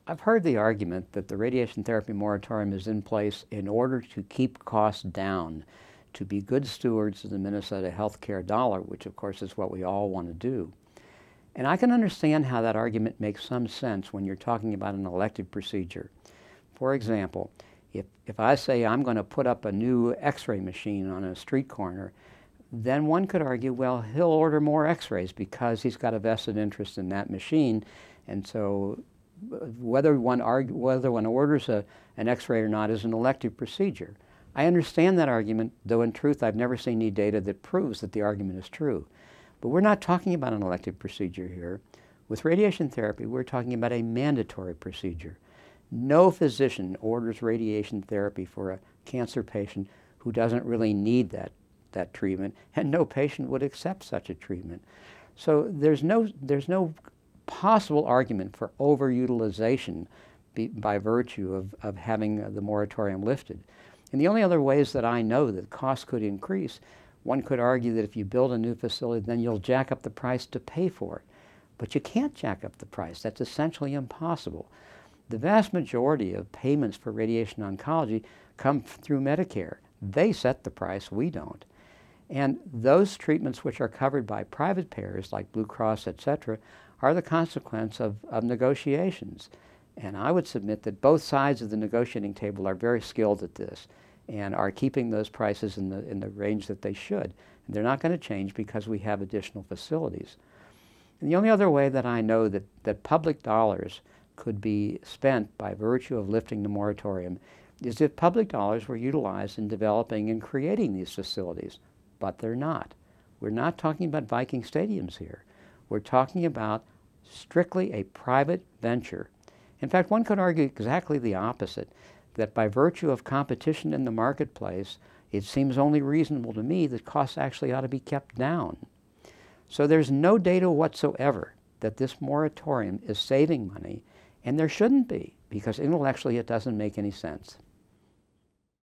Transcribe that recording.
I've heard the argument that the radiation therapy moratorium is in place in order to keep costs down, to be good stewards of the Minnesota healthcare dollar, which of course is what we all want to do. And I can understand how that argument makes some sense when you're talking about an elective procedure. For example, if I say I'm going to put up a new x-ray machine on a street corner, then one could argue, well, he'll order more x-rays because he's got a vested interest in that machine. And so whether one orders an x-ray or not is an elective procedure. I understand that argument, though in truth I've never seen any data that proves that the argument is true. But we're not talking about an elective procedure here. With radiation therapy, we're talking about a mandatory procedure. No physician orders radiation therapy for a cancer patient who doesn't really need that treatment, and no patient would accept such a treatment. So there's no possible argument for overutilization by virtue of having the moratorium lifted. And the only other ways that I know that costs could increase, one could argue that if you build a new facility, then you'll jack up the price to pay for it. But you can't jack up the price. That's essentially impossible. The vast majority of payments for radiation oncology come through Medicare. They set the price, we don't. And those treatments which are covered by private payers like Blue Cross, etc., are the consequence of negotiations. And I would submit that both sides of the negotiating table are very skilled at this and are keeping those prices in the range that they should. And they're not going to change because we have additional facilities. And the only other way that I know that public dollars could be spent by virtue of lifting the moratorium is if public dollars were utilized in developing and creating these facilities. But they're not. We're not talking about Viking stadiums here. We're talking about strictly a private venture. In fact, one could argue exactly the opposite, that by virtue of competition in the marketplace, it seems only reasonable to me that costs actually ought to be kept down. So there's no data whatsoever that this moratorium is saving money, and there shouldn't be, because intellectually it doesn't make any sense.